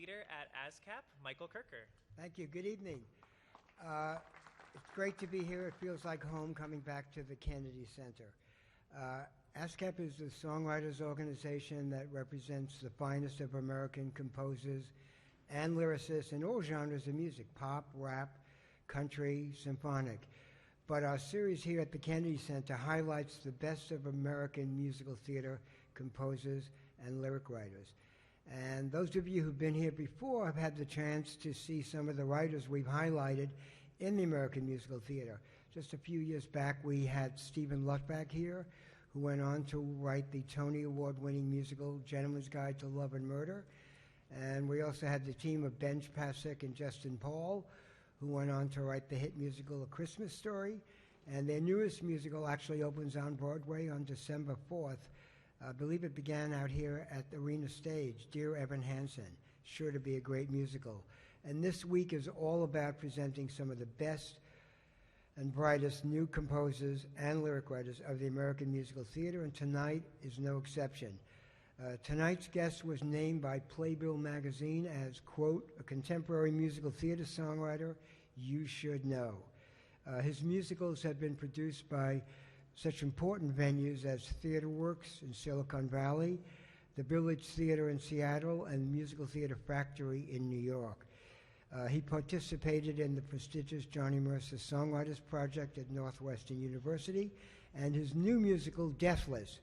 Theater at ASCAP, Michael Kirker. Thank you. Good evening. It's great to be here. It feels like home coming back to the Kennedy Center. ASCAP is the songwriters organization that represents the finest of American composers and lyricists in all genres of music, pop, rap, country, symphonic. But our series here at the Kennedy Center highlights the best of American musical theater composers and lyric writers. And those of you who've been here before have had the chance to see some of the writers we've highlighted in the American musical theater. Just a few years back, we had Stephen Lutbach here, who went on to write the Tony Award-winning musical Gentleman's Guide to Love and Murder. And we also had the team of Ben Pasek and Justin Paul, who went on to write the hit musical A Christmas Story. And their newest musical actually opens on Broadway on December 4th. I believe it began out here at the Arena Stage, Dear Evan Hansen. Sure to be a great musical. And this week is all about presenting some of the best and brightest new composers and lyric writers of the American musical theater, and tonight is no exception. Tonight's guest was named by Playbill magazine as, quote, a contemporary musical theater songwriter you should know. His musicals have been produced by such important venues as Theater Works in Silicon Valley, the Village Theater in Seattle, and Musical Theater Factory in New York. He participated in the prestigious Johnny Mercer Songwriters Project at Northwestern University, and his new musical, Deathless,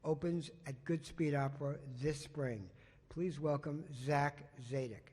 opens at Goodspeed Opera this spring. Please welcome Zack Zadek.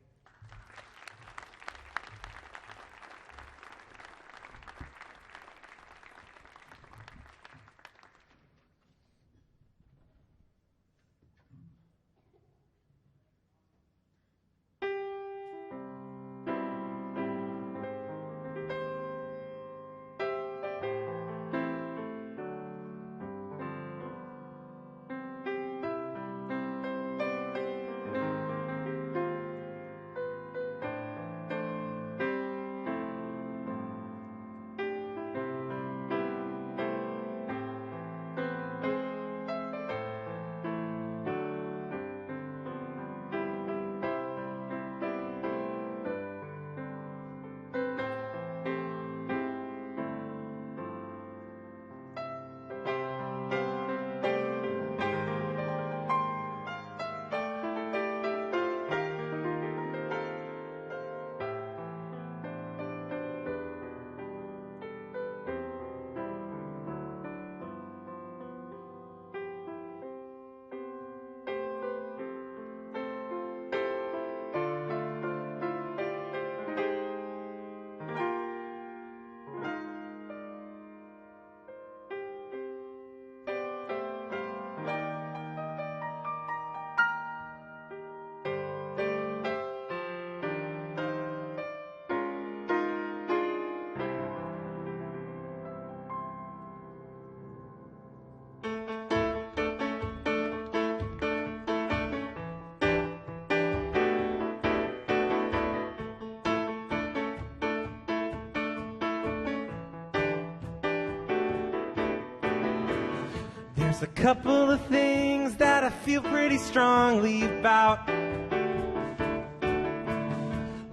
There's a couple of things that I feel pretty strongly about,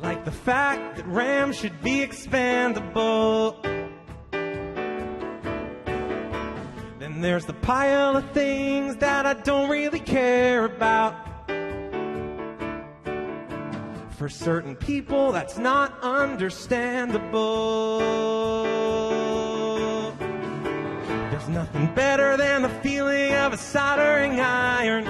like the fact that RAM should be expandable. Then there's the pile of things that I don't really care about. For certain people, that's not understandable. There's nothing better than the feeling of a soldering iron,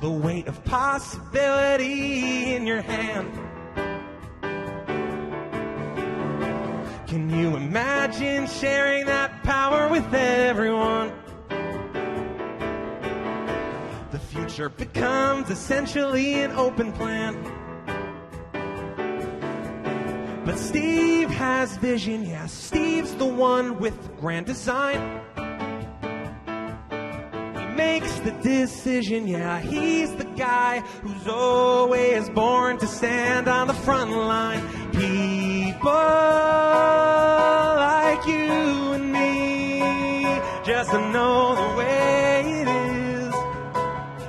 the weight of possibility in your hand. Can you imagine sharing that power with everyone? The future becomes essentially an open plan. But Steve has vision, yeah, Steve's the one with grand design. He makes the decision, yeah, he's the guy who's always born to stand on the front line. People like you and me just know the way it is,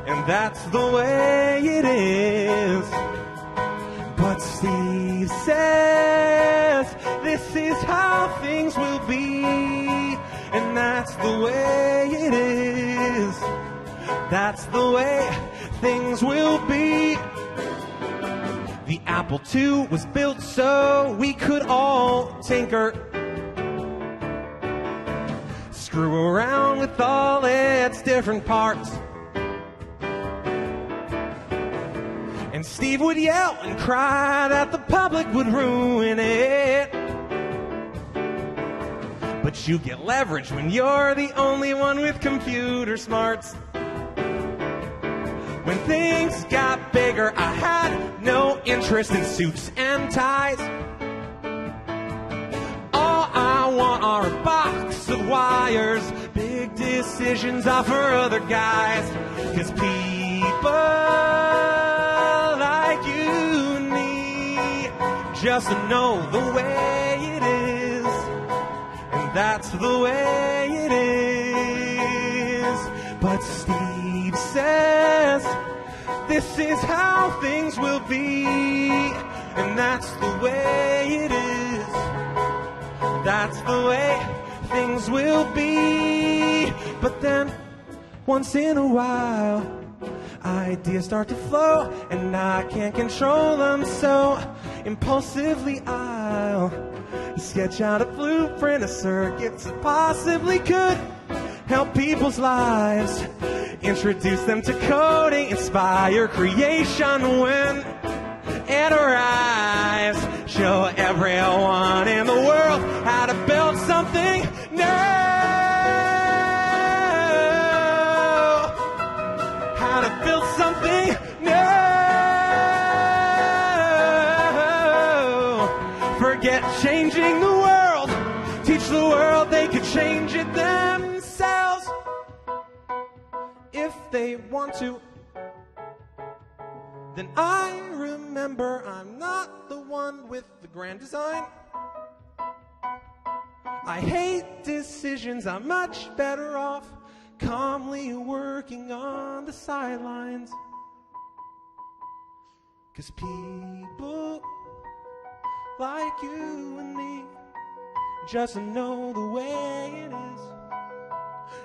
and that's the way it is. But Steve says this is how things will be, and that's the way it is. That's the way things will be. The Apple II was built so we could all tinker, screw around with all its different parts. And Steve would yell and cry that the public would ruin it. But you get leverage when you're the only one with computer smarts. When things got bigger, I had no interest in suits and ties. All I want are a box of wires. Big decisions are for other guys. 'Cause people like you and me just know the way it is. And that's the way it is. But Steve says this is how things will be, and that's the way it is. That's the way things will be. But then, once in a while, ideas start to flow, and I can't control them, so impulsively I'll sketch out a blueprint of circuits that possibly could help people's lives. Introduce them to coding, inspire creation when it arrives. Show everyone in the world how to build something new. How to build something new. Forget changing the world. Teach the world they could change it themselves. If they want to. Then I remember I'm not the one with the grand design. I hate decisions, I'm much better off calmly working on the sidelines. 'Cause people like you and me just know the way it is.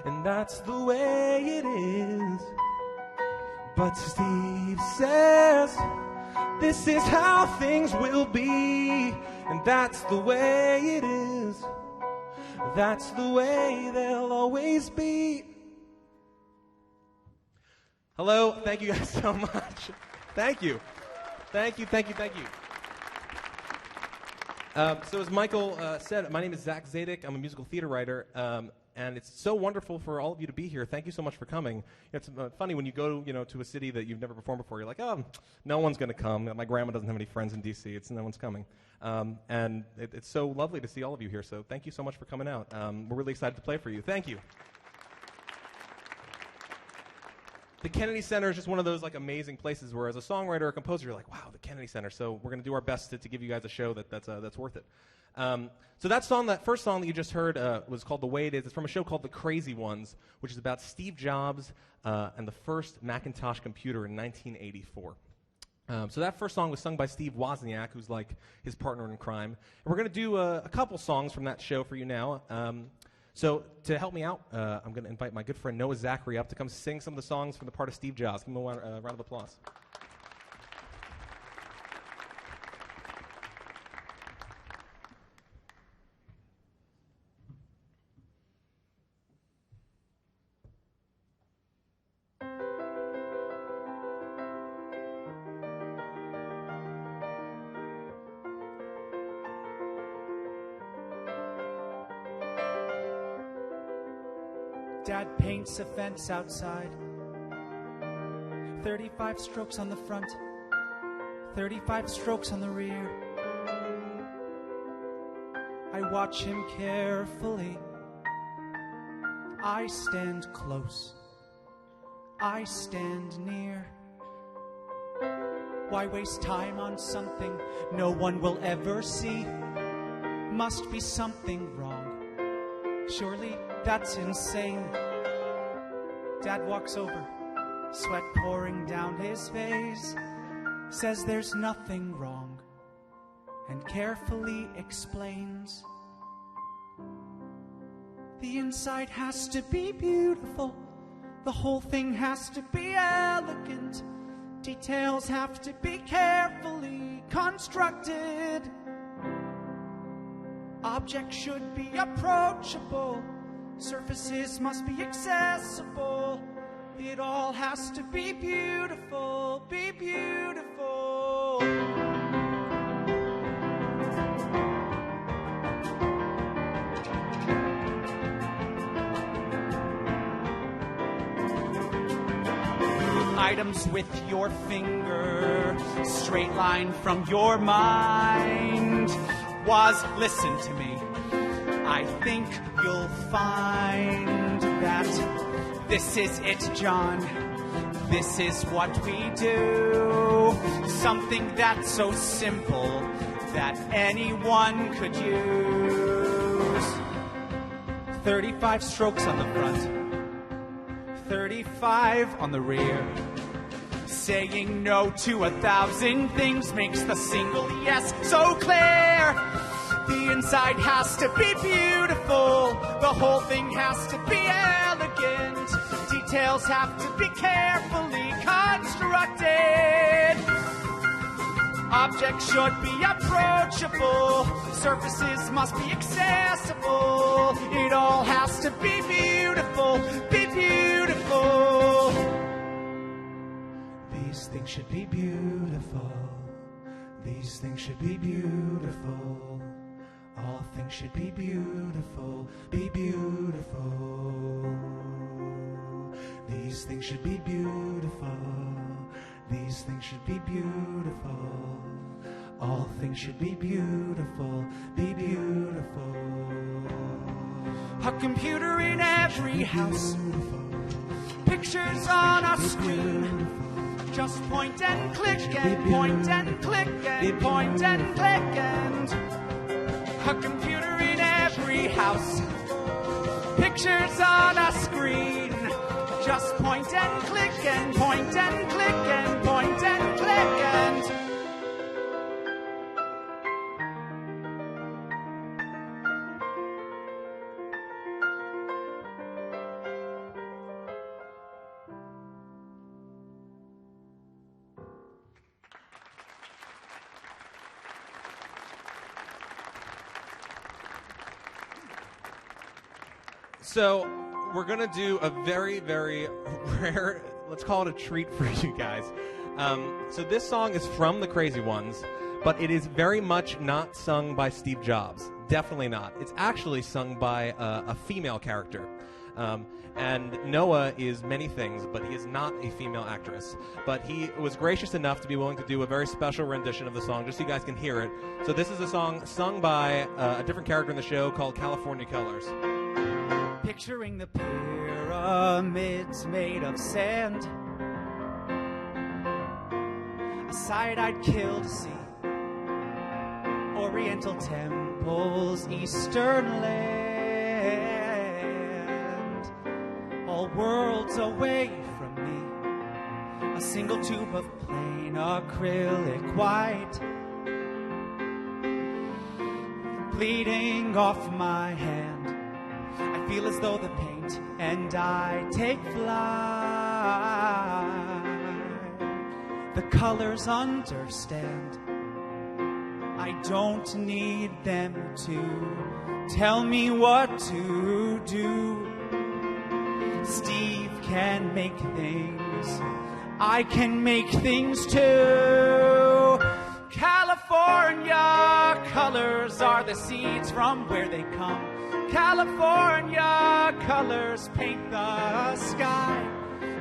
And that's the way it is. But Steve says this is how things will be, and that's the way it is. That's the way they'll always be. Hello, thank you guys so much. Thank you. Thank you, thank you, thank you. So as Michael said, my name is Zack Zadek. I'm a musical theater writer. And it's so wonderful for all of you to be here. Thank you so much for coming. It's funny when you go, to a city that you've never performed before. You're like, oh, no one's going to come. My grandma doesn't have any friends in D.C. No one's coming. And it's so lovely to see all of you here. So thank you so much for coming out. We're really excited to play for you. Thank you. The Kennedy Center is just one of those amazing places where, as a songwriter or composer, you're like, wow, the Kennedy Center. So we're going to do our best to give you guys a show that's worth it. So that first song that you just heard was called The Way It Is. It's from a show called The Crazy Ones, which is about Steve Jobs and the first Macintosh computer in 1984. So that first song was sung by Steve Wozniak, who's like his partner in crime. And we're going to do a couple songs from that show for you now. So to help me out, I'm going to invite my good friend Noah Zachary up to come sing some of the songs from the part of Steve Jobs. Give him a round of applause. Dad paints a fence outside. 35 strokes on the front, 35 strokes on the rear. I watch him carefully. I stand close. I stand near. Why waste time on something no one will ever see? Must be something wrong. Surely that's insane. Dad walks over, sweat pouring down his face, says there's nothing wrong, and carefully explains. The inside has to be beautiful, the whole thing has to be elegant, details have to be carefully constructed. Objects should be approachable, surfaces must be accessible. It all has to be beautiful, be beautiful. Items with your finger, straight line from your mind. Listen to me. I think you'll find that this is it, John. This is what we do. Something that's so simple that anyone could use. 35 strokes on the front, 35 on the rear. Saying no to 1,000 things makes the single yes so clear. The inside has to be beautiful, the whole thing has to be elegant, details have to be carefully constructed. Objects should be approachable, surfaces must be accessible. It all has to be beautiful, be beautiful. These things should be beautiful. These things should be beautiful. All things should be beautiful, be beautiful. These things should be beautiful. These things should be beautiful. All things should be beautiful, be beautiful. A computer in every house, pictures on a screen. Just point and click and point and click and point and click and a computer in every house, pictures on a screen. Just point and click and point and click and point and click and So we're going to do a very, very rare, let's call it a treat for you guys. So this song is from The Crazy Ones, but it is very much not sung by Steve Jobs. Definitely not. It's actually sung by a female character. And Noah is many things, but he is not a female actress. But he was gracious enough to be willing to do a very special rendition of the song, just so you guys can hear it. So this is a song sung by a different character in the show called California Colors. Picturing the pyramids made of sand, a sight I'd kill to see. Oriental temples, Eastern land, all worlds away from me. A single tube of plain acrylic white, bleeding off my hand. I feel as though the paint and I take flight. The colors understand. I don't need them to tell me what to do. Steve can make things. I can make things too. California colors are the seeds from where they come. California colors paint the sky.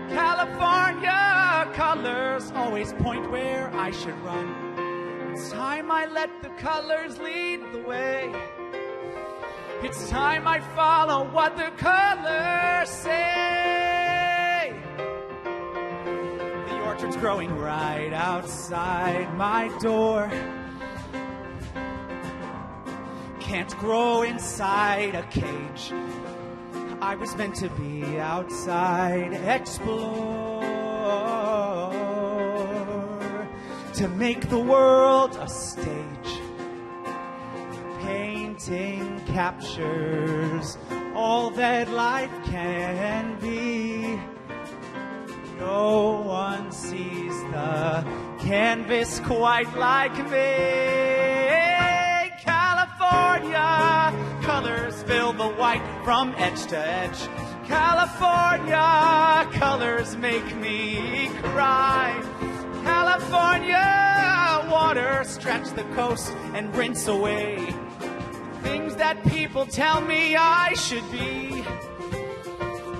California colors always point where I should run. It's time I let the colors lead the way. It's time I follow what the colors say. The orchard's growing right outside my door. Can't grow inside a cage. I was meant to be outside exploring. to make the world a stage. Painting captures all that life can be. No one sees the canvas quite like me. California colors fill the white from edge to edge. California colors make me cry. California water stretch the coast and rinse away things that people tell me I should be.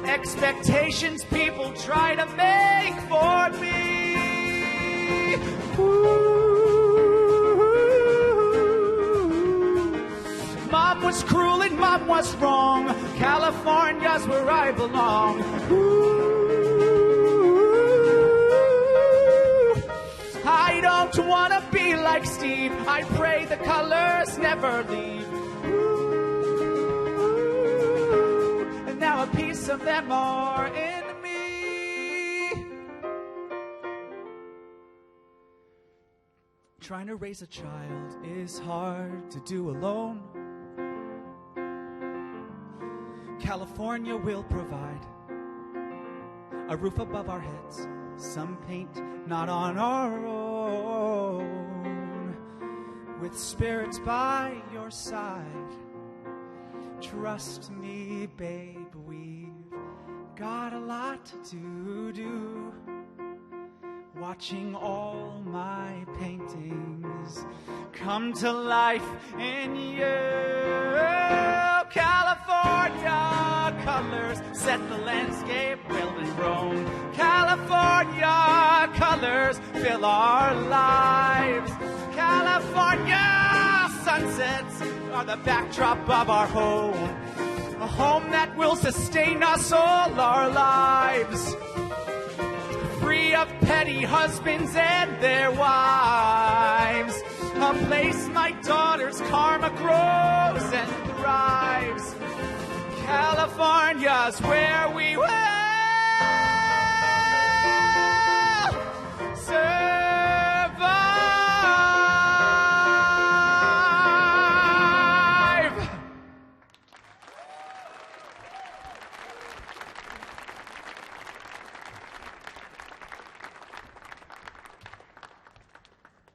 Expectations people try to make for me. Mom was cruel and Mom was wrong. California's where I belong. I don't want to be like Steve. I pray the colors never leave. And now a piece of them are in me. Trying to raise a child is hard to do alone. California will provide a roof above our heads, some paint not on our own. With spirits by your side, trust me, babe, we've got a lot to do. Watching all my paintings come to life in you. California colors set the landscape well and grown. California colors fill our lives. California sunsets are the backdrop of our home. A home that will sustain us all our lives. Free of petty husbands and their wives. A place my daughter's karma grows and thrives. California's where we will survive.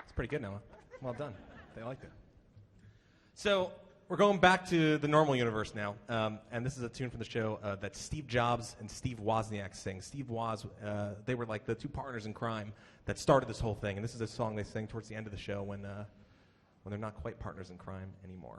It's pretty good, Noah. Well done. They liked it. So we're going back to the normal universe now, and this is a tune from the show that Steve Jobs and Steve Wozniak sing. Steve Woz, they were like the two partners in crime that started this whole thing, and this is a song they sing towards the end of the show when they're not quite partners in crime anymore.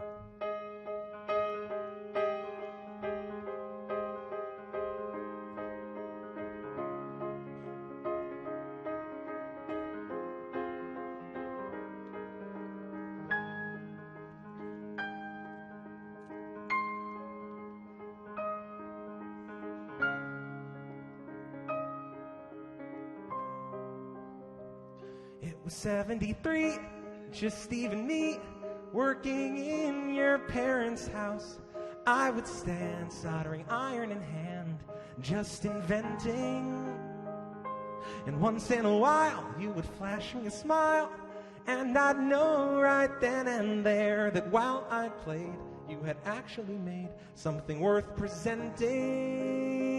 It was 73, just Steve and me, working in your parents' house. I would stand, soldering iron in hand, just inventing. And once in a while, you would flash me a smile, and I'd know right then and there that while I played, you had actually made something worth presenting.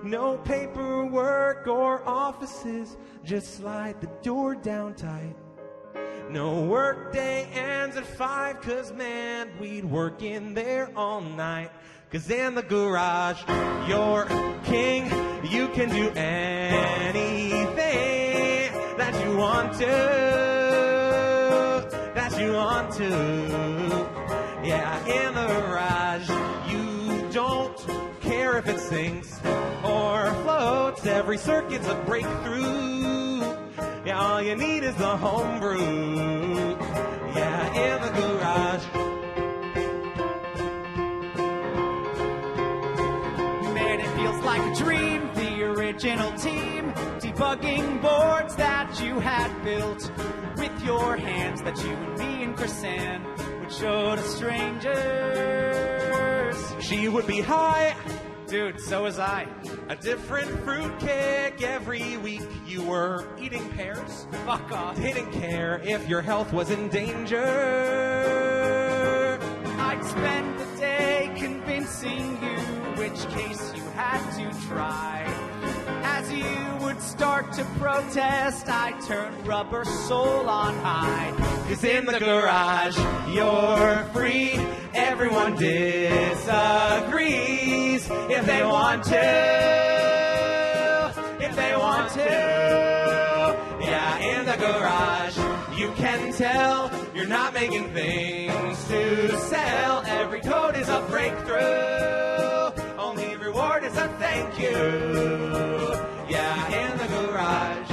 No paperwork or offices, just slide the door down tight. No work day ends at 5, 'cause man, we'd work in there all night. 'Cause in the garage, you're king, you can do anything that you want to, that you want to. Yeah, in the garage, you don't care if it sinks or floats. Every circuit's a breakthrough. Yeah, all you need is the homebrew. Yeah, in the garage. Man, it feels like a dream. The original team, debugging boards that you had built with your hands, that you and me and Chrisanne would show to strangers. She would be high Dude, so was I. A different fruitcake every week. You were eating pears. Fuck off. Didn't care if your health was in danger. I'd spend the day convincing you which case you had to try. As you would start to protest, I turned rubber soul on high. 'Cause in the garage, you're free. Everyone disagrees if they want to. If they want to. Yeah, in the garage, you can tell you're not making things to sell. Every code is a breakthrough. Only reward is a thank you. Yeah, in the garage.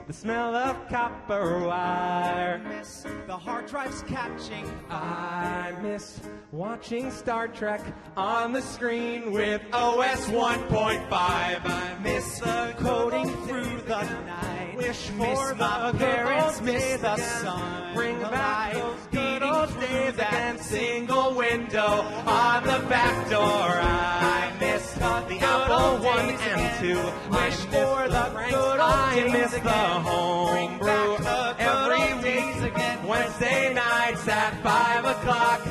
The smell of copper wire. I miss the hard drives catching I miss watching Star Trek on the screen with OS 1.5. I miss the coding through the night. Wish Miss for my the parents, good miss old the days sun. Bring back those good beating old through days that again. Single window on the back door. I miss the Apple 1 and 2. Wish for the good old I days miss again. the home brew every week. Wednesday nights at 5 o'clock.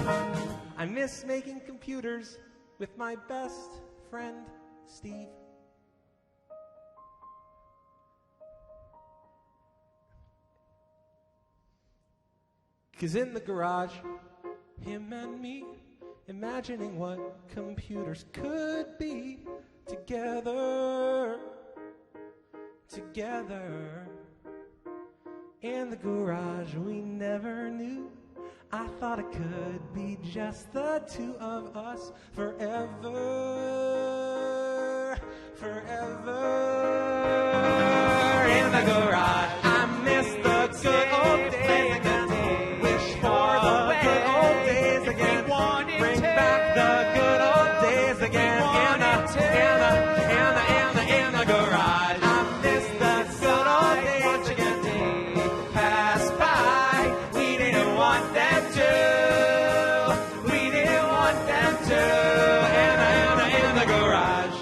I miss making computers with my best friend, Steve. Cause in the garage, him and me, imagining what computers could be together. Together. In the garage, we never knew. I thought it could be just the two of us forever. Forever. In the garage, I miss the good old days again. Wish for the good old days again. Bring back the good old days again. In the garage, I miss the good old days again. Pass by, we didn't want them to. We didn't want them to. In the garage.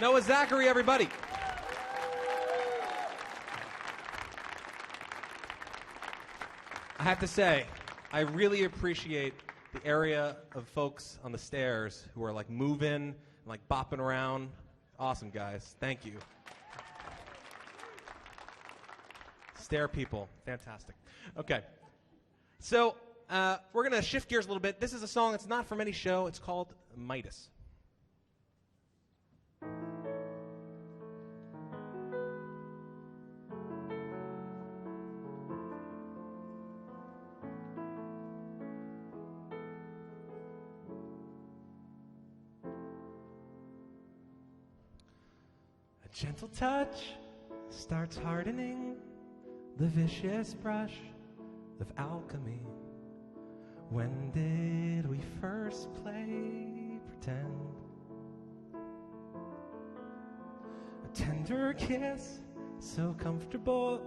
Noah Zachary, everybody. I have to say, I really appreciate the area of folks on the stairs who are like moving, like bopping around. Awesome, guys. Thank you. Stair people. Fantastic. Okay. So we're going to shift gears a little bit. This is a song that's not from any show. It's called Midas. Gentle touch starts hardening the vicious brush of alchemy. When did we first play pretend? A tender kiss, so comfortable.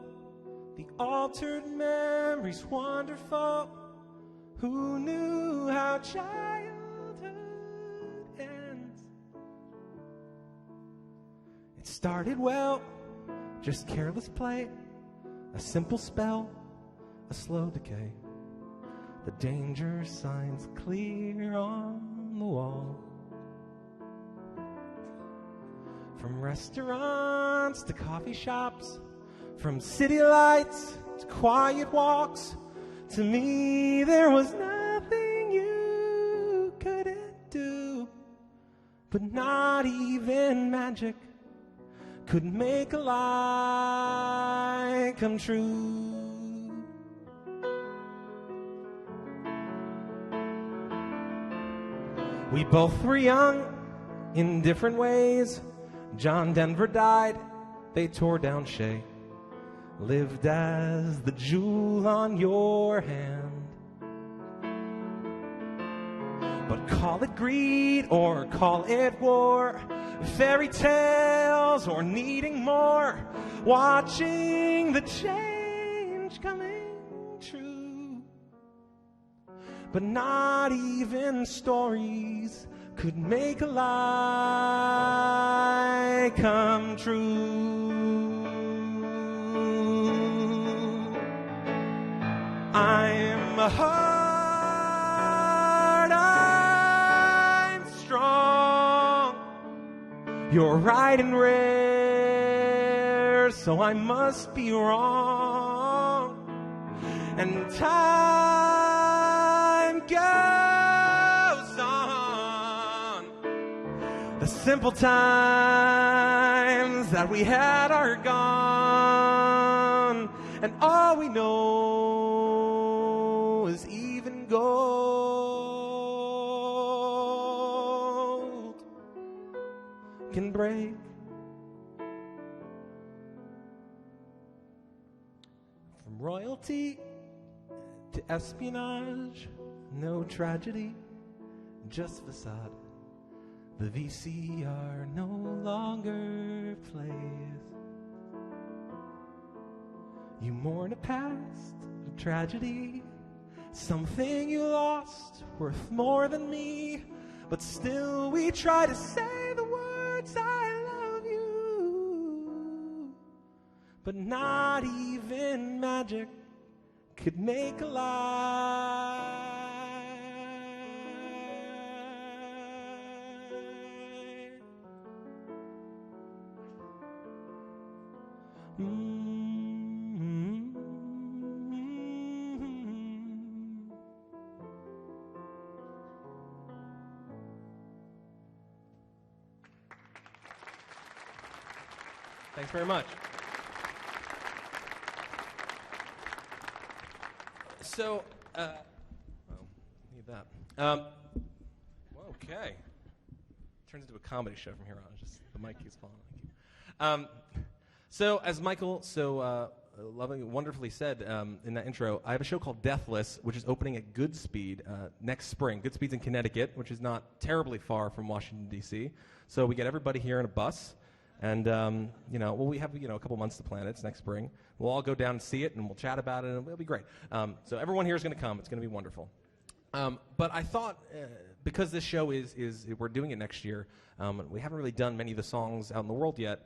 The altered memories wonderful. Who knew how childhood ends? It started well, just careless play, a simple spell, a slow decay. The danger signs clear on the wall. From restaurants to coffee shops, from city lights to quiet walks, to me there was nothing you couldn't do. But not even magic could make a lie come true. We both were young in different ways. John Denver died they tore down Shay, lived as the jewel on your hand. But call it greed or call it war, fairy tales or needing more, watching the change coming true. But not even stories could make a lie come true. I'm a heart, I'm strong. You're right and rare, so I must be wrong. And time goes on. The simple times that we had are gone, and all we know is even gold can break. From royalty to espionage, no tragedy, just facade. The VCR no longer plays. You mourn a past, a tragedy, something you lost, worth more than me. But still we try to say the words, I love you. But not even magic could make a lie. Thanks very much. So, need that. Okay. Turns into a comedy show from here on. Just the mic keeps falling. Thank you. So, as Michael wonderfully said in that intro, I have a show called Deathless, which is opening at Goodspeed next spring. Goodspeed's in Connecticut, which is not terribly far from Washington, D.C. So we get everybody here in a bus. And, we have, a couple months to plan it. It's next spring. We'll all go down and see it, and we'll chat about it, and it'll be great. So everyone here is going to come. It's going to be wonderful. But I thought, because this show is we're doing it next year, we haven't really done many of the songs out in the world yet.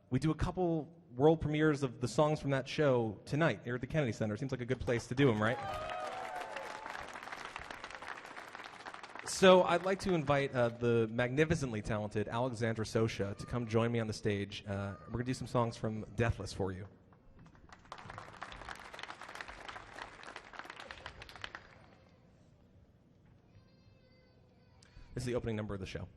We do a couple world premieres of the songs from that show tonight here at the Kennedy Center. Seems like a good place to do them, right? So I'd like to invite the magnificently talented Alexandra to come join me on the stage. We're going to do some songs from Deathless for you. This is the opening number of the show.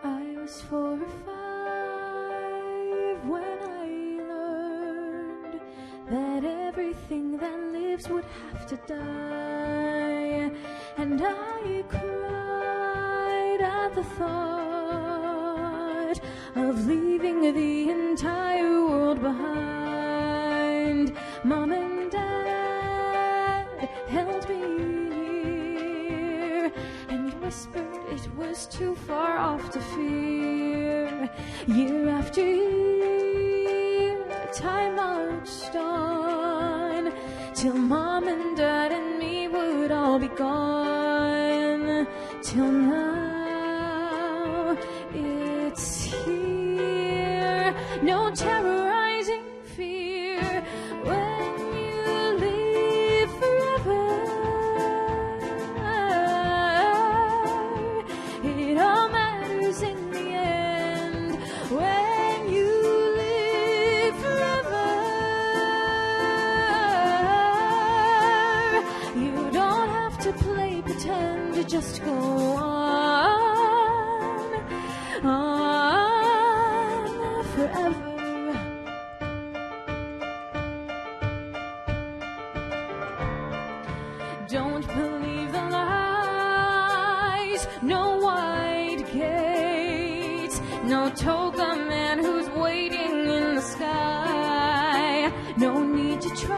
I was 4 or 5 when I learned that everything that lives would have to die, and I cried at the thought of leaving the entire world behind. Mom and Dad held me near and whispered it was too far off to fear. Year after year, time marched on till Mom and Dad and me would all be gone. Till now, it's here. No terrorizing fear when you leave forever. It all matters in the end when you live forever. You don't have to play pretend, you just go on forever. No toga man who's waiting in the sky. No need to try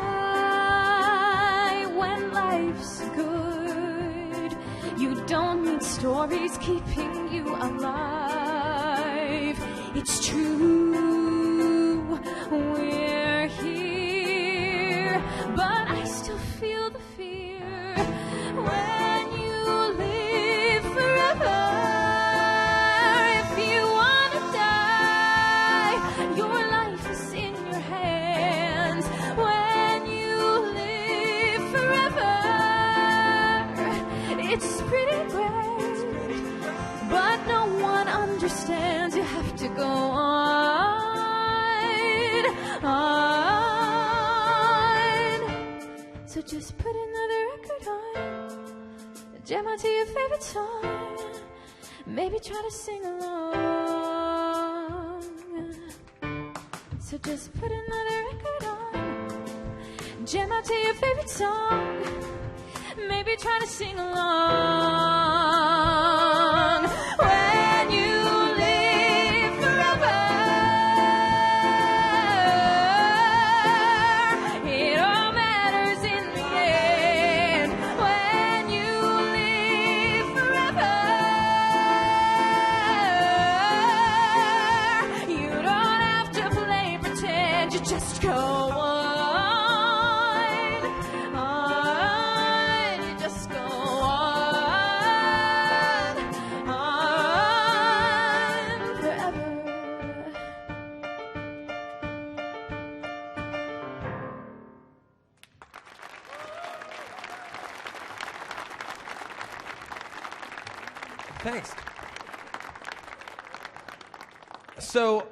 when life's good. You don't need stories keeping you alive. It's true, we're here, but I still feel the fear when you live forever. If you wanna die, your life is in your hands. When you live forever, it's pretty great, but no one understands. You have to go on. So just put another record on, jam out to your favorite song, maybe try to sing along. So just put another record on, jam out to your favorite song, maybe try to sing along. When you live forever, it all matters in the end. When you live forever, you don't have to play pretend, you just go on. You just go on forever. Thanks. So,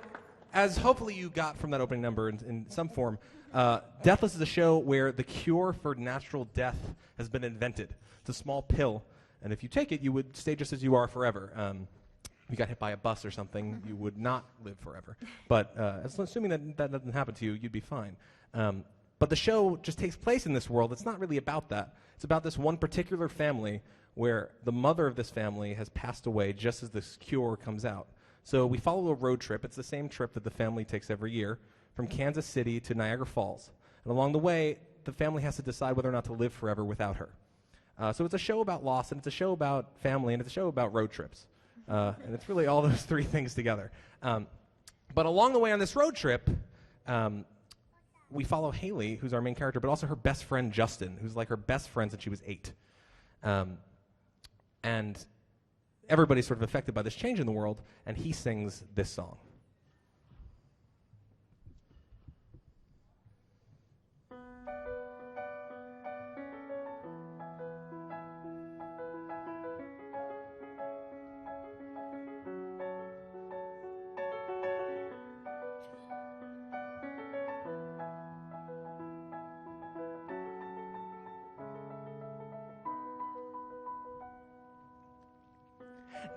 as hopefully you got from that opening number in some form, Deathless is a show where the cure for natural death has been invented. It's a small pill, and if you take it, you would stay just as you are forever. If you got hit by a bus or something, you would not live forever. But assuming that doesn't happen to you, you'd be fine. But the show just takes place in this world. It's not really about that. It's about this one particular family where the mother of this family has passed away just as this cure comes out. So we follow a road trip. It's the same trip that the family takes every year from Kansas City to Niagara Falls. And along the way, the family has to decide whether or not to live forever without her. So it's a show about loss, and it's a show about family, and it's a show about road trips. And it's really all those three things together. But along the way on this road trip, we follow Haley, who's our main character, but also her best friend, Justin, who's like her best friend since she was 8. And everybody's sort of affected by this change in the world, and he sings this song.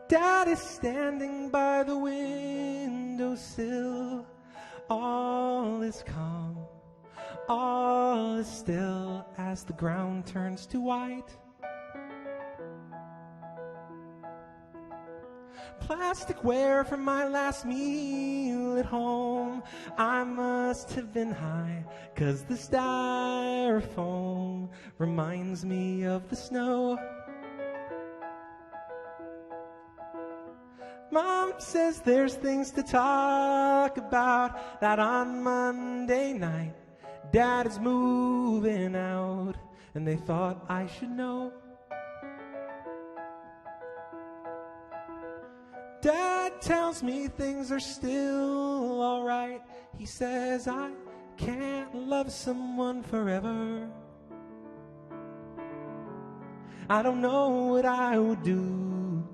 Dad is standing by the windowsill. All is calm, all is still as the ground turns to white. Plasticware from my last meal at home. I must have been high, 'cause the styrofoam reminds me of the snow. Mom says there's things to talk about, that on Monday night Dad is moving out, and they thought I should know. Dad tells me things are still alright. He says I can't love someone forever. I don't know what I would do.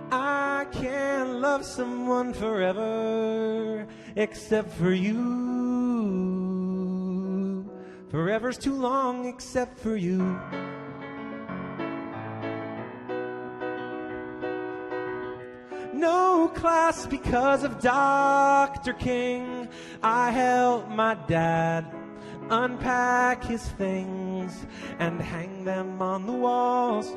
I can't love someone forever except for you. Forever's too long except for you. No class because of Dr. King. I helped my dad unpack his things and hang them on the walls.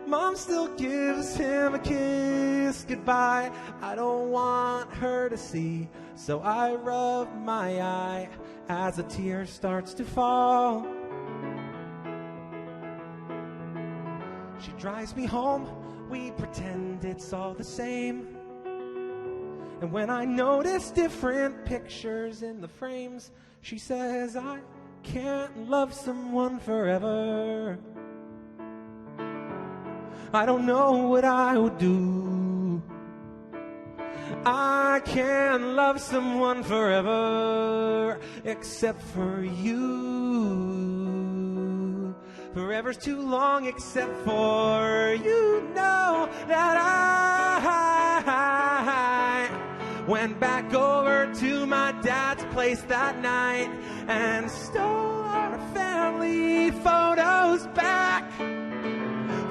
Mom still gives him a kiss goodbye. I don't want her to see, so I rub my eye as a tear starts to fall. She drives me home, we pretend it's all the same. And when I notice different pictures in the frames, she says, I can't love someone forever. I don't know what I would do. I can't love someone forever except for you. Forever's too long except for you. Know that I went back over to my dad's place that night and stole our family photos back.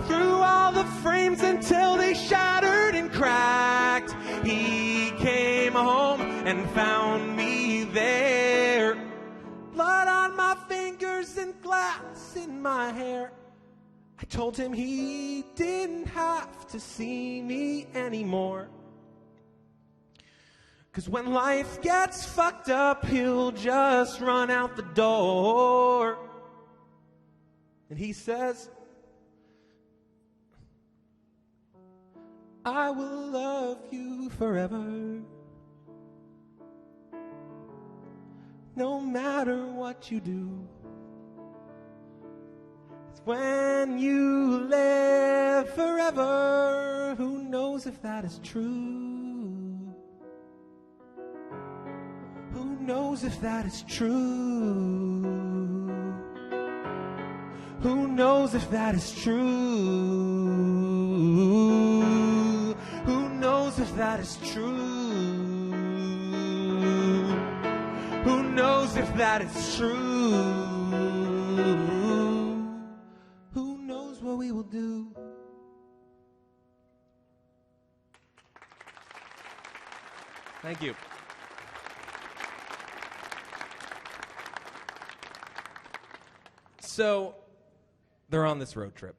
Through all the frames until they shattered and cracked. He came home and found me there. Blood on my fingers and glass in my hair. I told him he didn't have to see me anymore. 'Cause when life gets fucked up, he'll just run out the door. And he says, I will love you forever, no matter what you do. It's when you live forever, who knows if that is true? Who knows if that is true? Who knows if that is true? Who knows if that is true? Who knows if that is true? Who knows what we will do? Thank you. So they're on this road trip.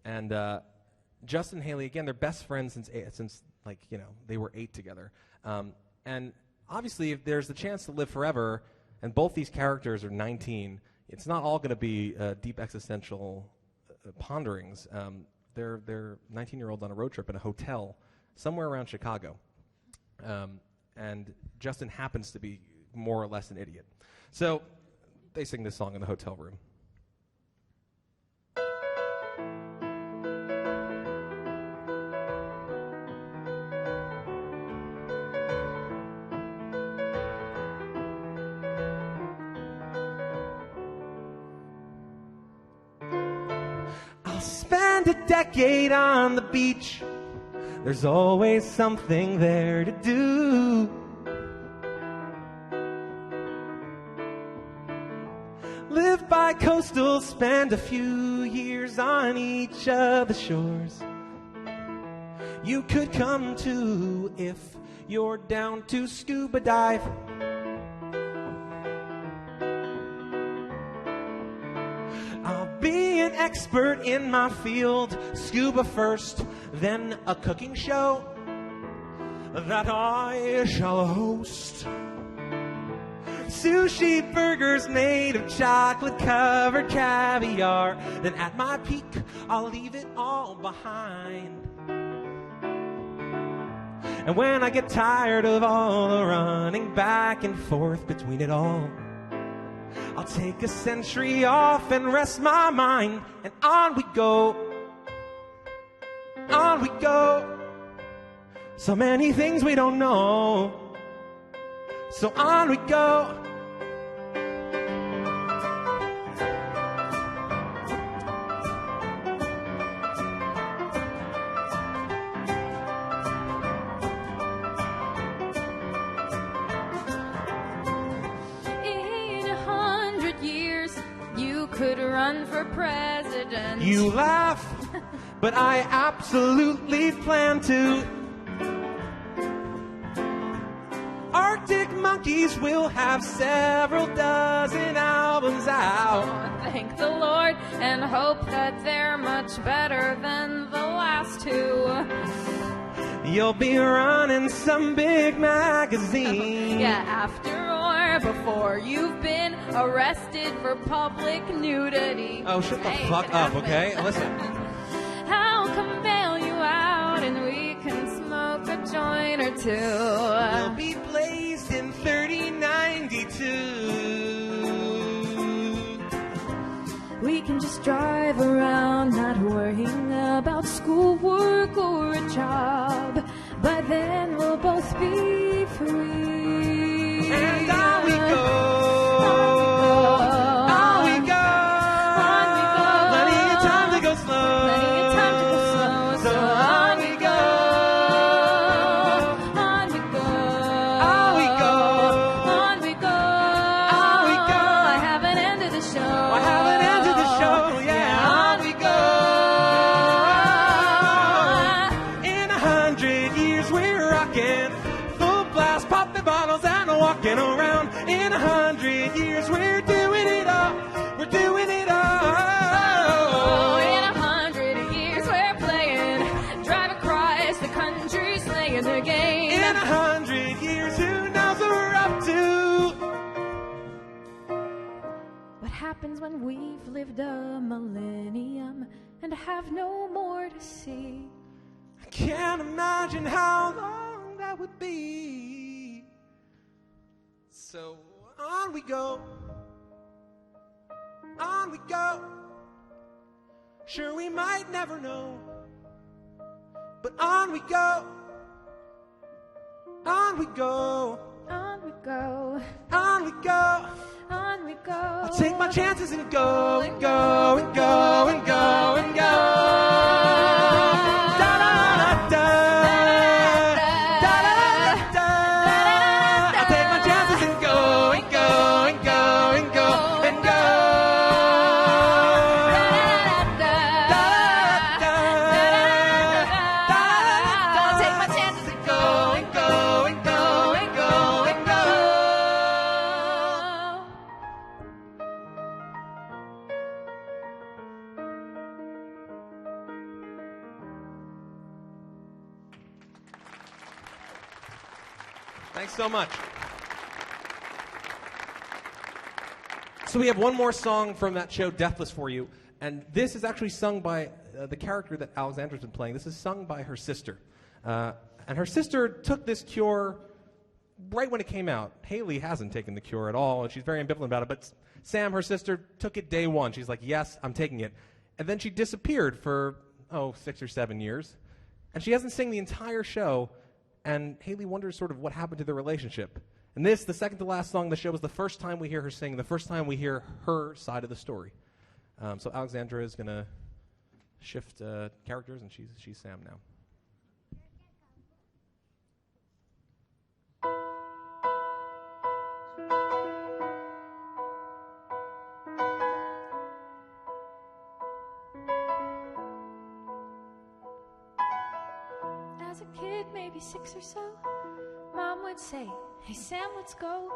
And Justin and Haley, again, they're best friends since like, you know, they were 8 together. And obviously, if there's the chance to live forever, and both these characters are 19, it's not all going to be deep existential ponderings. They're 19-year-olds on a road trip in a hotel somewhere around Chicago. And Justin happens to be more or less an idiot. So they sing this song in the hotel room. Spend a decade on the beach. There's always something there to do. Live by coastal, spend a few years on each of the shores. You could come to if you're down to scuba dive. Be an expert in my field, scuba first, then a cooking show that I shall host. Sushi burgers made of chocolate-covered caviar. Then at my peak, I'll leave it all behind. And when I get tired of all the running back and forth between it all, I'll take a century off and rest my mind. And on we go. On we go. So many things we don't know. So on we go. Could run for president. You laugh, but I absolutely plan to. Arctic Monkees will have several dozen albums out. Thank the Lord and hope that they're much better than the last two. You'll be running some big magazine. Yeah, after or before you've been arrested for public nudity. Oh, shut the fuck up, okay? Listen. I'll come bail you out and we can smoke a joint or two. We'll be blazed in 3092. We can just drive around not worrying about schoolwork or a job. But then we'll both be free. And on we go. On we go. On we go. Plenty of time to go slow. Plenty of time to go slow. So on we go. On we go. On we go. On we go. On we go. I haven't ended the show. I haven't ended the show, yeah. On we go. In 100 years we're rocking, full blast, popping bottles and walking around. In 100 years we're doing it all. We're doing it all. In 100 years we're playing, drive across the country, slaying the game. In 100 years, who knows what we're up to? What happens when we've lived a millennium and have no more to see? I can't imagine how long that would be. So on we go. On we go. Sure, we might never know, but on we go. On we go. On we go, On we go. on we go. I'll take my chances and go and go and go and go and go. Da da da da. Da da da da. I'll take my chances and go and go and go and go and go. Da da da. I'll take my chances and go and go and go and go and go. Thanks so much. So we have one more song from that show, Deathless, for you. And this is actually sung by the character that Alexandra's been playing. This is sung by her sister. And her sister took this cure right when it came out. Haley hasn't taken the cure at all, and she's very ambivalent about it. But Sam, her sister, took it day one. She's like, yes, I'm taking it. And then she disappeared for, 6 or 7 years. And she hasn't sang the entire show. And Haley wonders sort of what happened to the relationship. And this, the second to last song of the show, is the first time we hear her sing, the first time we hear her side of the story. So Alexandra is going to shift characters, and she's Sam now. As a kid, maybe 6 or so, Mom would say, hey Sam, let's go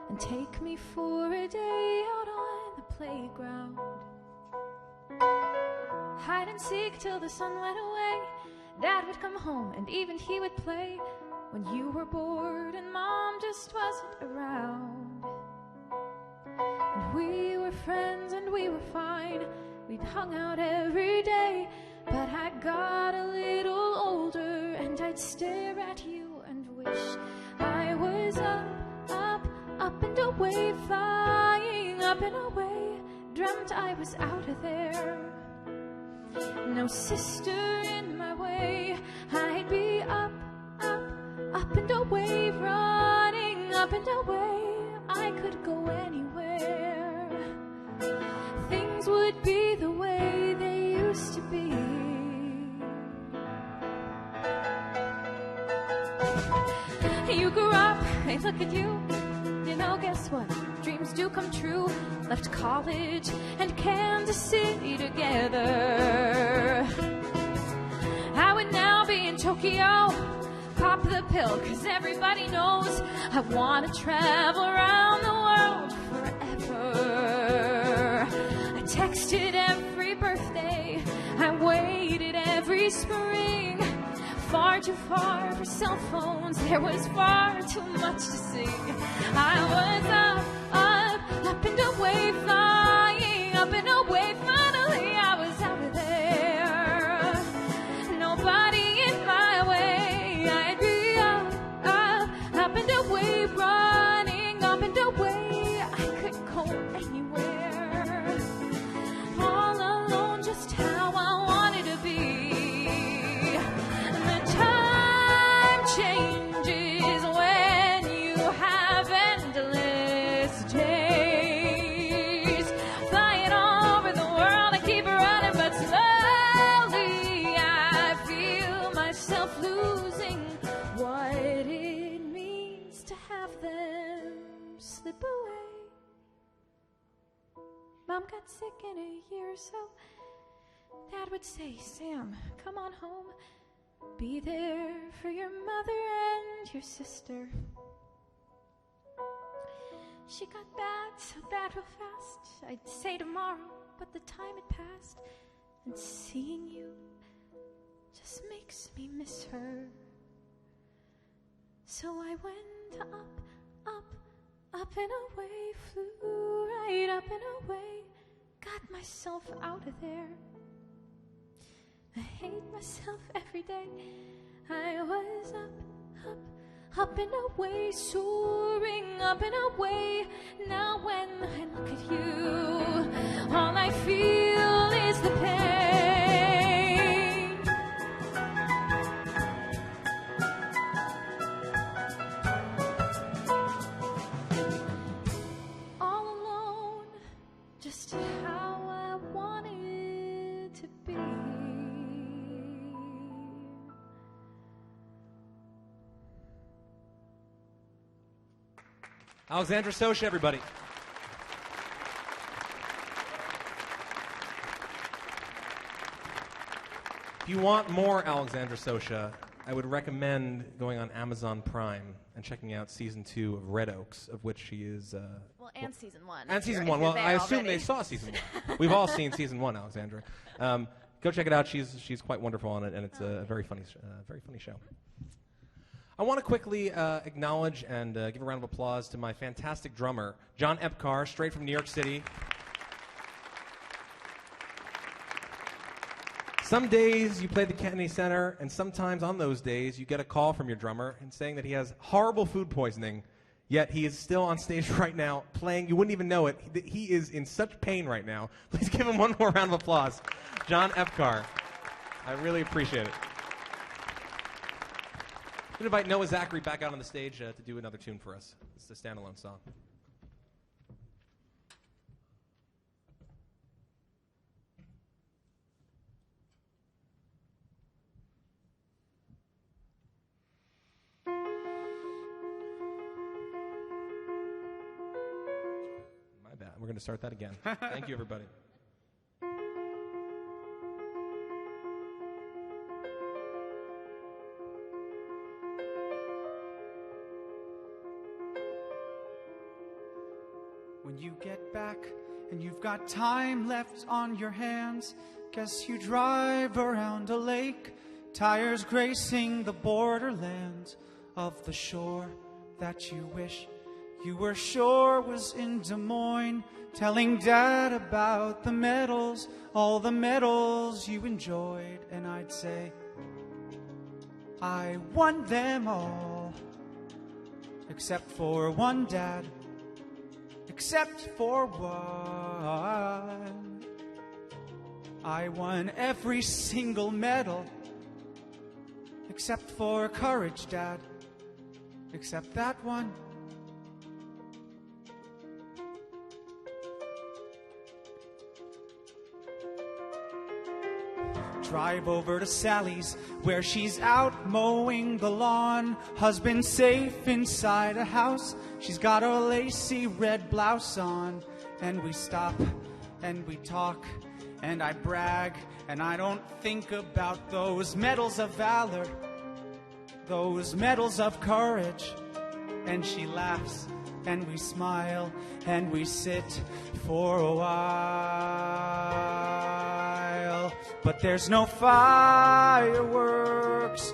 and take me for a day out on the playground. Hide and seek till the sun went away. Dad would come home and even he would play when you were bored and Mom just wasn't around. And we were friends and we were fine. We'd hung out every day. But I got a little older and I'd stare at you and wish I was up and away, flying up and away. Dreamt I was out of there. No sister in my way. I'd be up and away, running up and away. I could go anywhere. Things would be the way they used to be. You grew up, hey, look at you. You know, guess what? Dreams do come true. Left college and Kansas City together. I would now be in Tokyo, pop the pill, 'cause everybody knows I want to travel around the world forever. I texted every birthday, I waited every spring. Far too far for cell phones, there was far too much to sing. I was up and away, flying up and away. Finally I was out of there, nobody in my way. I'd be up and away, running up and away. I couldn't go anywhere, all alone, just how I wanted to be. Changes when you have endless days, flying all over the world. I keep running, but slowly I feel myself losing what it means to have them slip away. Mom got sick in a year or so. Dad would say, Sam, come on home. Be there for your mother and your sister. She got bad, so bad real fast. I'd say tomorrow, but the time had passed. And seeing you just makes me miss her. So I went up and away. Flew right up and away. Got myself out of there. I hate myself every day. I was up and away, soaring up and away. Now when I look at you, all I feel is the pain. All alone, just how I wanted to be. Alexandra Sosha, everybody. If you want more Alexandra Sosha, I would recommend going on Amazon Prime and checking out season 2 of Red Oaks, of which she is... and season 1. And season 1. Well, I assume they saw season 1. We've all seen season 1, Alexandra. Go check it out. She's quite wonderful on it, and it's a very funny show. I want to quickly acknowledge and give a round of applause to my fantastic drummer, John Epcar, straight from New York City. Some days you play the Kennedy Center, and sometimes on those days you get a call from your drummer and saying that he has horrible food poisoning, yet he is still on stage right now playing. You wouldn't even know it. He is in such pain right now. Please give him one more round of applause. John Epcar. I really appreciate it. I'm going to invite Noah Zachary back out on the stage to do another tune for us. It's a standalone song. My bad. We're going to start that again. Thank you, everybody. When you get back and you've got time left on your hands, guess you drive around a lake, tires gracing the borderlands of the shore that you wish you were sure was in Des Moines, telling Dad about the medals, all the medals you enjoyed. And I'd say, I won them all, except for one, Dad. Except for one. I won every single medal, except for courage, Dad. Except that one. Drive over to Sally's, where she's out mowing the lawn. Husband safe inside a house. She's got a lacy red blouse on. And we stop and we talk and I brag, and I don't think about those medals of valor those medals of courage. And she laughs, and we smile, and we sit for a while. But there's no fireworks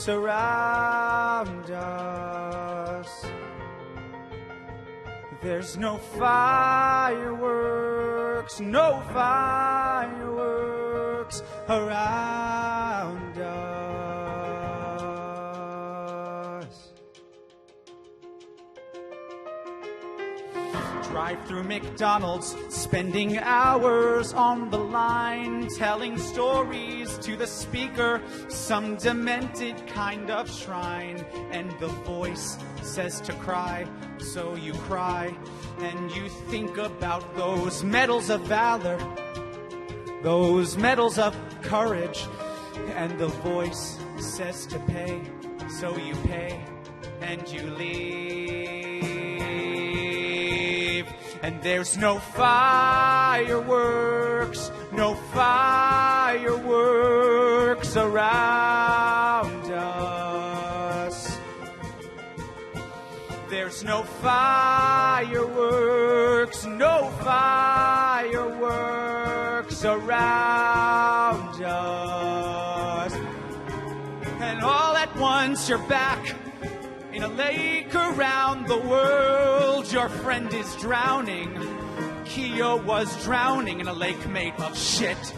around us. There's no fireworks around us. Drive through McDonald's, spending hours on the line, telling stories to the speaker, some demented kind of shrine. And the voice says to cry, so you cry, and you think about those medals of valor, those medals of courage. And the voice says to pay, so you pay, and you leave. And there's no fireworks around us. There's no fireworks around us. And all at once you're back in a lake around the world. Your friend is drowning. Keo was drowning in a lake made of shit.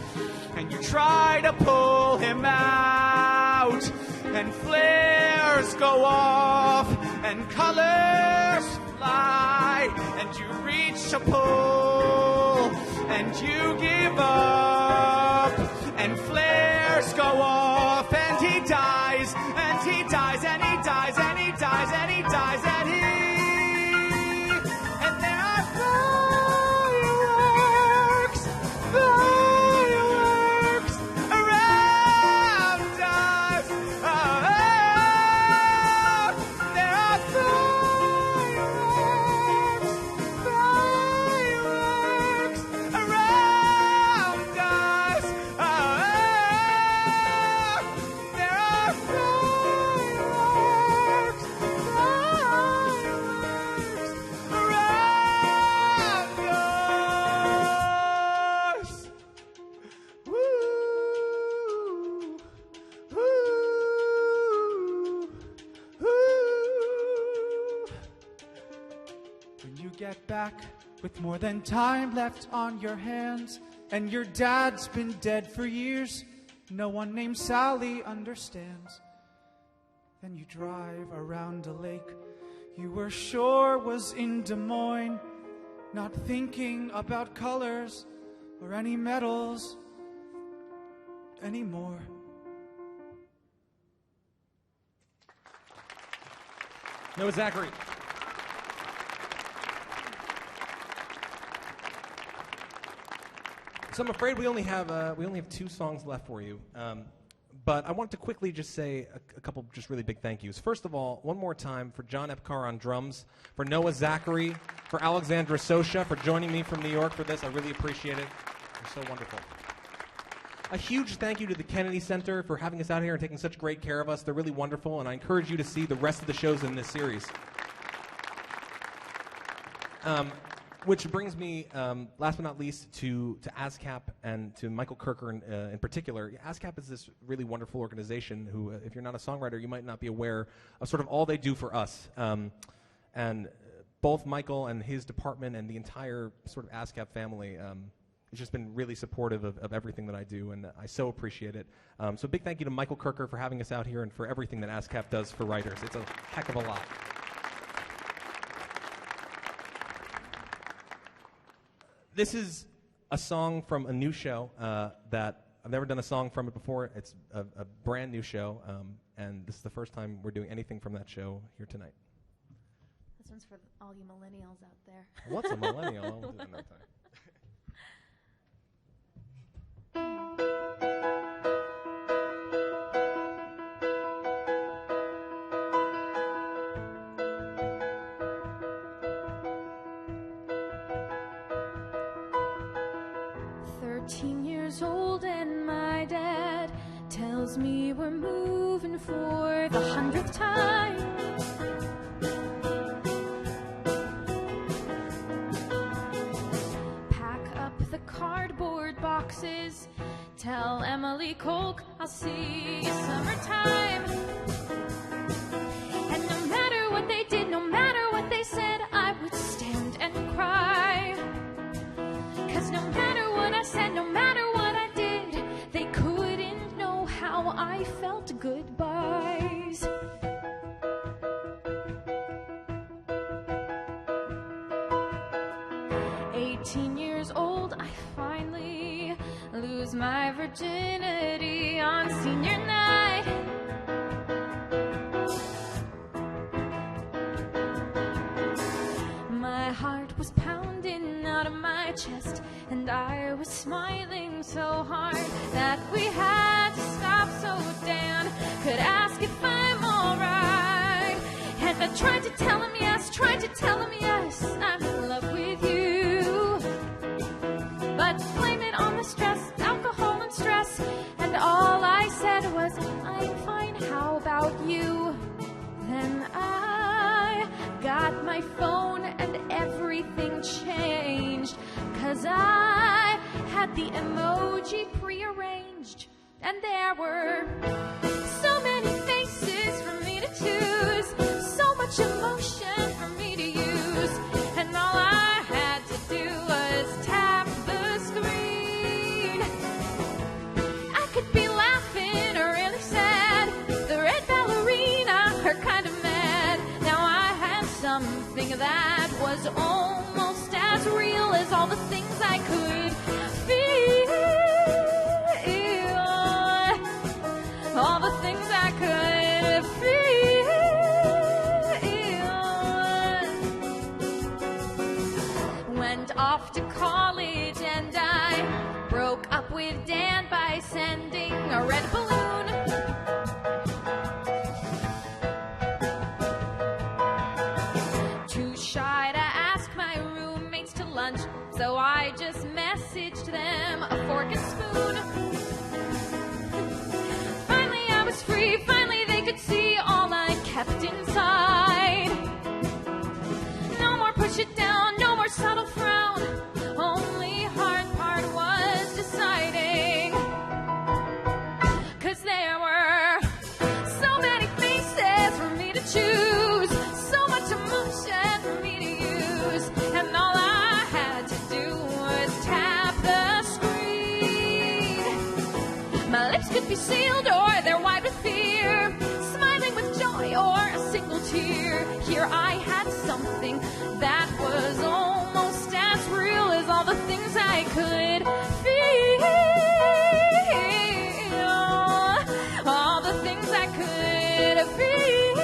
And you try to pull him out, and flares go off, and colors fly, and you reach to pull, and you give up, and flares go off, and he dies, and he dies, and he dies, and he dies, and he dies, and he... And there are fireworks around us. There are fireworks around us. There are fireworks around us. Woo, woo, woo. When you get back with more than time left on your hands, and your dad's been dead for years, no one named Sally understands. Then you drive around a lake you were sure was in Des Moines, not thinking about colors or any medals anymore. Noah Zachary. So I'm afraid we only have 2 songs left for you. But I want to quickly just say a couple just really big thank yous. First of all, one more time for John Epcar on drums, for Noah Zachary, for Alexandra Sosha for joining me from New York for this. I really appreciate it. You're so wonderful. A huge thank you to the Kennedy Center for having us out here and taking such great care of us. They're really wonderful, and I encourage you to see the rest of the shows in this series. Which brings me, last but not least, to ASCAP and to Michael Kirker in particular. ASCAP is this really wonderful organization who, if you're not a songwriter, you might not be aware of sort of all they do for us. And both Michael and his department and the entire sort of ASCAP family has just been really supportive of everything that I do, and I so appreciate it. So a big thank you to Michael Kirker for having us out here and for everything that ASCAP does for writers. It's a heck of a lot. This is a song from a new show that I've never done a song from it before. It's a brand new show, and this is the first time we're doing anything from that show here tonight. This one's for all you millennials out there. What's a millennial? I'll do it another time. 13 years old and my dad tells tells me we're moving for the 100th time. Pack up the cardboard boxes, tell Emily Kolk I'll see you summertime. And no matter what they did, no matter what they said, I would stand and cry. 'Cause no matter what I said, no matter what I did, they couldn't know how I felt goodbyes. Years old, I finally lose my virginity on senior night. My heart was pounding out of my chest, and I was smiling so hard that we had to stop so Dan could ask if I'm alright. And I tried to tell him yes, tried to tell him yes, I'm in love with you. But blame it on the stress, alcohol and stress, and all I said was, I'm fine, how about you? Then I got my phone and everything changed, 'cause I had the emoji prearranged, and there were so many faces for me to choose, so much emotion for me to use, and all I had to do was tap the screen. I could be laughing or really sad, the red ballerina, her kind of mad. Now I had something that was almost as real as all the things I could feel. All the things I could feel. Went off to college and I broke up with Dan by sending a red balloon. Too shy to ask my roommates to lunch, so I just messaged them a fork and spoon. Finally I was free, finally they could see all I kept inside. No more push it down, no more subtle frown, only hard part was deciding. 'Cause there were so many faces for me to choose, so much emotion for me to use, and all I had to do was tap the screen. My lips could be sealed or they're wide with fear, smiling with joy or a single tear. Here I had something that was almost as real as all the things I could feel. All the things I could feel.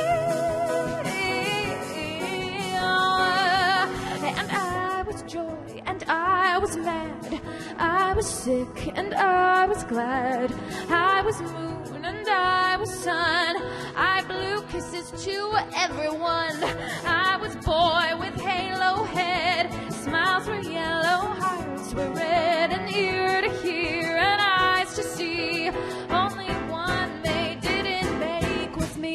And I was joy and I was mad, I was sick and I was glad, I was moon and I was sun, I blew kisses to everyone. I was boy with halo head, smiles were yellow, hearts were red, an ear to hear and eyes to see. Only one they didn't make was me.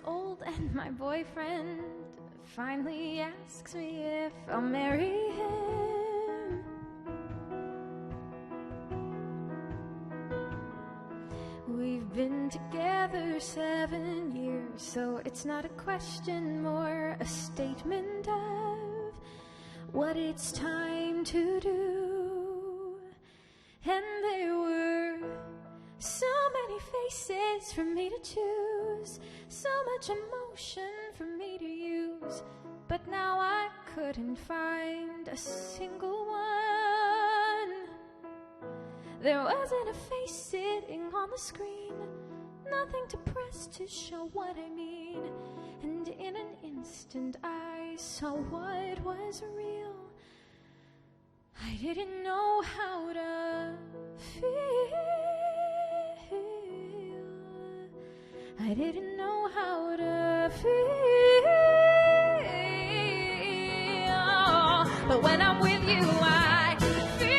Old and my boyfriend finally asks me if I'll marry him. We've been together 7 years, so it's not a question, more a statement of what it's time to do. And there were so many faces for me to choose, so much emotion for me to use, but now I couldn't find a single one. There wasn't a face sitting on the screen, nothing to press to show what I mean, and in an instant I saw what was real. I didn't know how to feel. I I didn't know how to feel. But when I'm with you, I feel.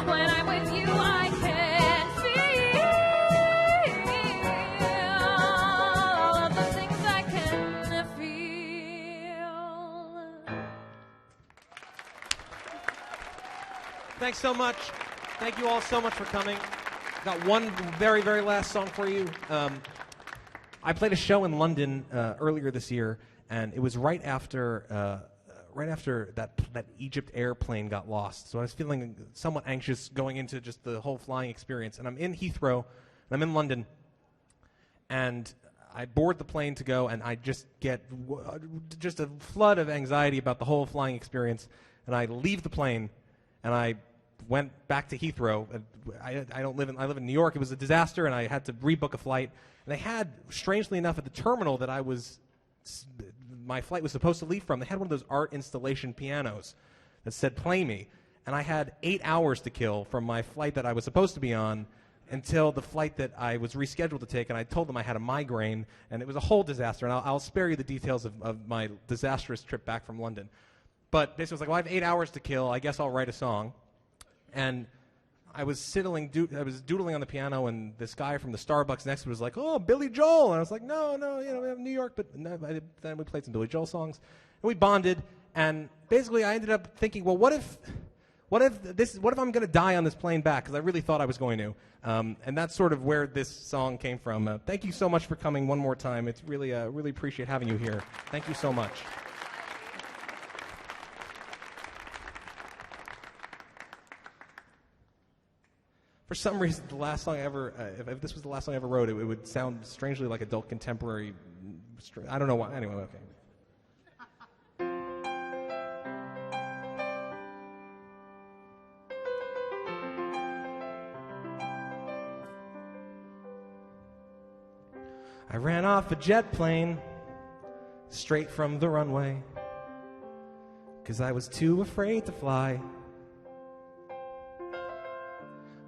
When I'm with you, I can feel all of the things I can feel. Thanks so much. Thank you all so much for coming. Got one very, very last song for you. I played a show in London earlier this year, and it was right after that Egypt airplane got lost. So I was feeling somewhat anxious going into just the whole flying experience. And I'm in Heathrow, and I'm in London, and I board the plane to go, and I just get just a flood of anxiety about the whole flying experience. And I leave the plane, and I went back to Heathrow. I live in New York. It was a disaster, and I had to rebook a flight. And they had, strangely enough, at the terminal that my flight was supposed to leave from, they had one of those art installation pianos that said "Play Me," and I had 8 hours to kill from my flight that I was supposed to be on until the flight that I was rescheduled to take. And I told them I had a migraine, and it was a whole disaster. And I'll spare you the details of my disastrous trip back from London. But basically, I was like, well, I have 8 hours to kill. I guess I'll write a song. And I was doodling on the piano, and this guy from the Starbucks next to me was like, "Oh, Billy Joel," and I was like, "No, we have New York." But no, then we played some Billy Joel songs, and we bonded. And basically, I ended up thinking, well, what if I'm going to die on this plane back? Because I really thought I was going to, and that's sort of where this song came from. Thank you so much for coming one more time. It's really appreciate having you here. Thank you so much. For some reason, the last song I ever, if this was the last song I ever wrote, it would sound strangely like adult contemporary. I don't know why. Anyway, okay. I ran off a jet plane straight from the runway 'cause I was too afraid to fly.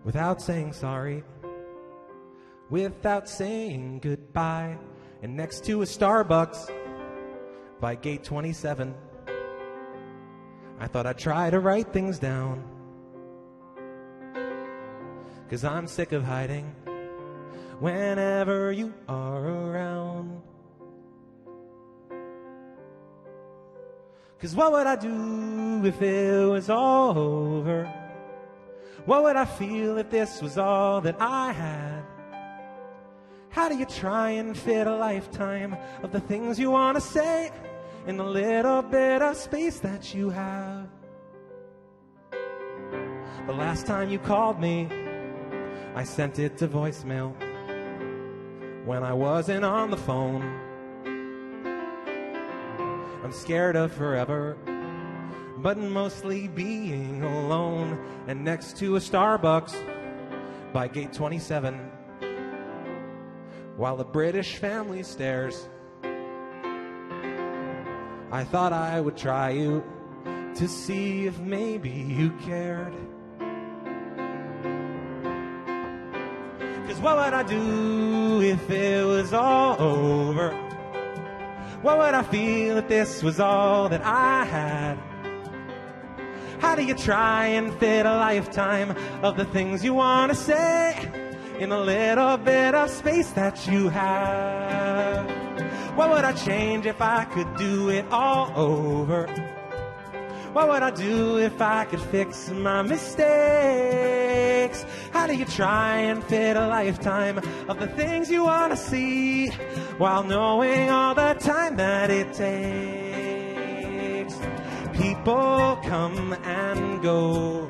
Without saying sorry, without saying goodbye. And next to a Starbucks by gate 27, I thought I'd try to write things down. 'Cause I'm sick of hiding whenever you are around. 'Cause what would I do if it was all over? What would I feel if this was all that I had? How do you try and fit a lifetime of the things you want to say in the little bit of space that you have? The last time you called me, I sent it to voicemail when I wasn't on the phone. I'm scared of forever, but mostly being alone. And next to a Starbucks by gate 27, while the British family stares, I thought I would try you to see if maybe you cared. 'Cause what would I do if it was all over? What would I feel if this was all that I had? How do you try and fit a lifetime of the things you want to say in a little bit of space that you have? What would I change if I could do it all over? What would I do if I could fix my mistakes? How do you try and fit a lifetime of the things you want to see while knowing all the time that it takes? People come and go,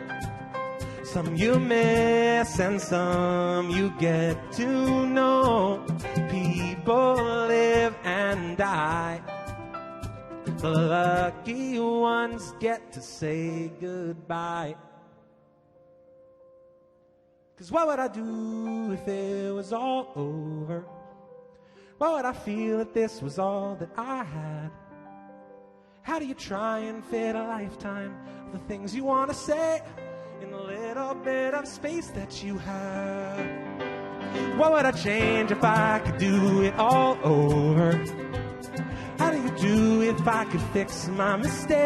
some you miss and some you get to know. People live and die, the lucky ones get to say goodbye. 'Cause what would I do if it was all over? What would I feel if this was all that I had? How do you try and fit a lifetime of the things you want to say in the little bit of space that you have? What would I change if I could do it all over? How do you do if I could fix my mistakes?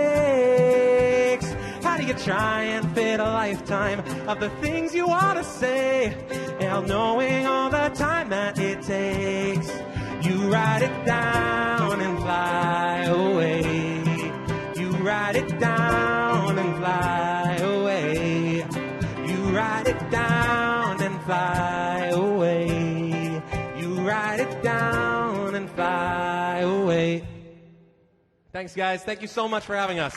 How do you try and fit a lifetime of the things you want to say, and knowing all the time that it takes? You write it down and fly away. You write it down and fly away. You write it down and fly away. You write it down and fly away. Thanks, guys. Thank you so much for having us.